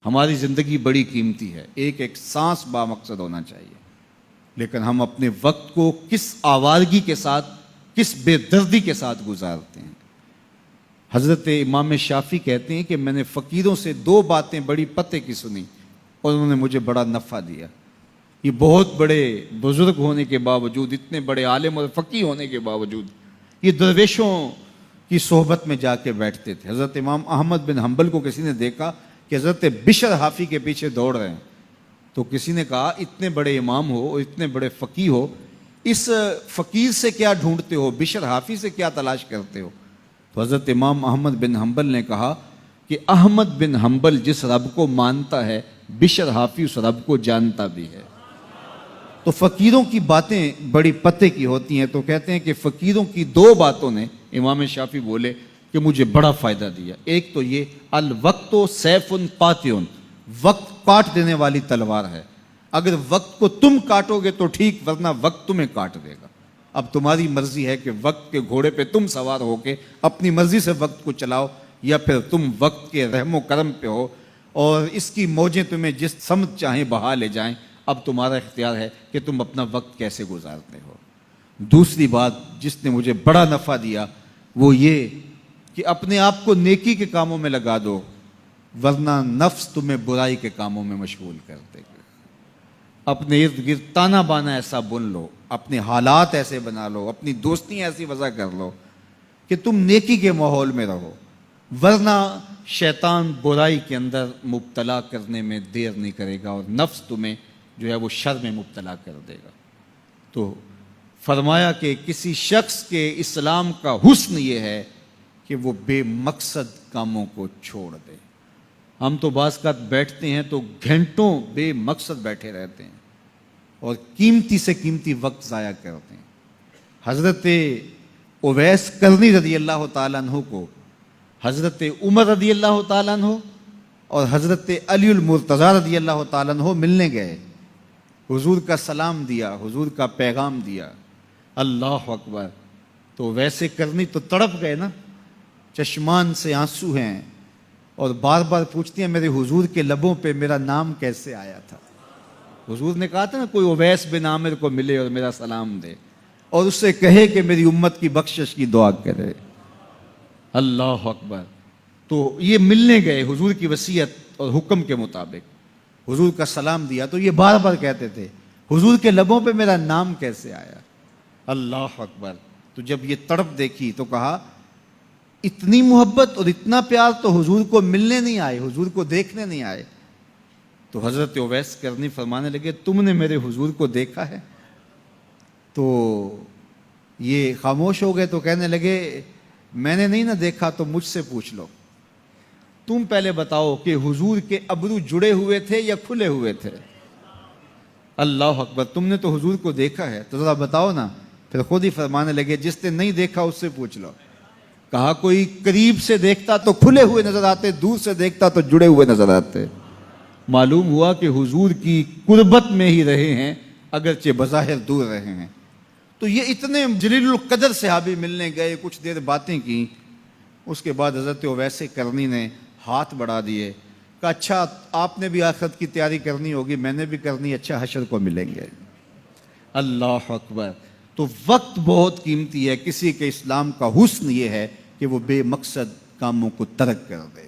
ہماری زندگی بڑی قیمتی ہے، ایک ایک سانس بامقصد ہونا چاہیے، لیکن ہم اپنے وقت کو کس آوارگی کے ساتھ، کس بے دردی کے ساتھ گزارتے ہیں۔ حضرت امام شافعی کہتے ہیں کہ میں نے فقیروں سے 2 باتیں بڑی پتے کی سنی اور انہوں نے مجھے بڑا نفع دیا۔ یہ بہت بڑے بزرگ ہونے کے باوجود، اتنے بڑے عالم اور فقیہ ہونے کے باوجود، یہ درویشوں کی صحبت میں جا کے بیٹھتے تھے۔ حضرت امام احمد بن حنبل کو کسی نے دیکھا کہ حضرت بشر حافی کے پیچھے دوڑ رہے ہیں، تو کسی نے کہا اتنے بڑے امام ہو اور اتنے بڑے فقیہ ہو، اس فقیر سے کیا ڈھونڈتے ہو، بشر حافی سے کیا تلاش کرتے ہو؟ تو حضرت امام احمد بن حنبل نے کہا کہ احمد بن حنبل جس رب کو مانتا ہے، بشر حافی اس رب کو جانتا بھی ہے۔ تو فقیروں کی باتیں بڑی پتے کی ہوتی ہیں، تو کہتے ہیں کہ فقیروں کی 2 باتوں نے، امام شافعی بولے، کہ مجھے بڑا فائدہ دیا۔ ایک تو یہ الوقت سیف قاطع، وقت کاٹ دینے والی تلوار ہے، اگر وقت کو تم کاٹو گے تو ٹھیک، ورنہ وقت تمہیں کاٹ دے گا۔ اب تمہاری مرضی ہے کہ وقت کے گھوڑے پہ تم سوار ہو کے اپنی مرضی سے وقت کو چلاؤ، یا پھر تم وقت کے رحم و کرم پہ ہو اور اس کی موجیں تمہیں جس سمت چاہیں بہا لے جائیں۔ اب تمہارا اختیار ہے کہ تم اپنا وقت کیسے گزارتے ہو۔ دوسری بات جس نے مجھے بڑا نفع دیا وہ یہ کہ اپنے آپ کو نیکی کے کاموں میں لگا دو، ورنہ نفس تمہیں برائی کے کاموں میں مشغول کر دے گا۔ اپنے ارد گرد تانا بانا ایسا بن لو، اپنے حالات ایسے بنا لو، اپنی دوستی ایسی وضع کر لو کہ تم نیکی کے ماحول میں رہو، ورنہ شیطان برائی کے اندر مبتلا کرنے میں دیر نہیں کرے گا اور نفس تمہیں جو ہے وہ شر میں مبتلا کر دے گا۔ تو فرمایا کہ کسی شخص کے اسلام کا حسن یہ ہے کہ وہ بے مقصد کاموں کو چھوڑ دے۔ ہم تو بعض اوقات بیٹھتے ہیں تو گھنٹوں بے مقصد بیٹھے رہتے ہیں اور قیمتی سے قیمتی وقت ضائع کرتے ہیں۔ حضرت اویس کرنی رضی اللہ تعالیٰ عنہ کو حضرت عمر رضی اللہ تعالیٰ عنہ اور حضرت علی المرتضیٰ رضی اللہ تعالیٰ عنہ ملنے گئے، حضور کا سلام دیا، حضور کا پیغام دیا، اللہ اکبر۔ تو ویسے کرنی تو تڑپ گئے نا، چشمان سے آنسو ہیں اور بار بار پوچھتی ہیں میرے حضور کے لبوں پہ میرا نام کیسے آیا تھا۔ حضور نے کہا تھا نا کوئی اویس بن عامر کو ملے اور میرا سلام دے اور اس سے کہے کہ میری امت کی بخشش کی دعا کرے، اللہ اکبر۔ تو یہ ملنے گئے حضور کی وصیت اور حکم کے مطابق، حضور کا سلام دیا، تو یہ بار بار کہتے تھے حضور کے لبوں پہ میرا نام کیسے آیا، اللہ اکبر۔ تو جب یہ تڑپ دیکھی تو کہا اتنی محبت اور اتنا پیار تو حضور کو ملنے نہیں آئے، حضور کو دیکھنے نہیں آئے۔ تو حضرت اویس کرنی فرمانے لگے تم نے میرے حضور کو دیکھا ہے؟ تو یہ خاموش ہو گئے، تو کہنے لگے میں نے نہیں نہ دیکھا تو مجھ سے پوچھ لو، تم پہلے بتاؤ کہ حضور کے ابرو جڑے ہوئے تھے یا کھلے ہوئے تھے؟ اللہ اکبر، تم نے تو حضور کو دیکھا ہے تو ذرا بتاؤ نا۔ پھر خود ہی فرمانے لگے جس نے نہیں دیکھا اس سے پوچھ لو۔ کہا کوئی قریب سے دیکھتا تو کھلے ہوئے نظر آتے، دور سے دیکھتا تو جڑے ہوئے نظر آتے۔ معلوم ہوا کہ حضور کی قربت میں ہی رہے ہیں اگرچہ بظاہر دور رہے ہیں۔ تو یہ اتنے جلیل القدر صحابی ملنے گئے، کچھ دیر باتیں کی، اس کے بعد حضرت اویس کرنی نے ہاتھ بڑھا دیے، کہا اچھا آپ نے بھی آخرت کی تیاری کرنی ہوگی، میں نے بھی کرنی، اچھا حشر کو ملیں گے۔ اللہ اکبر۔ تو وقت بہت قیمتی ہے، کسی کے اسلام کا حسن یہ ہے کہ وہ بے مقصد کاموں کو ترک کر دے۔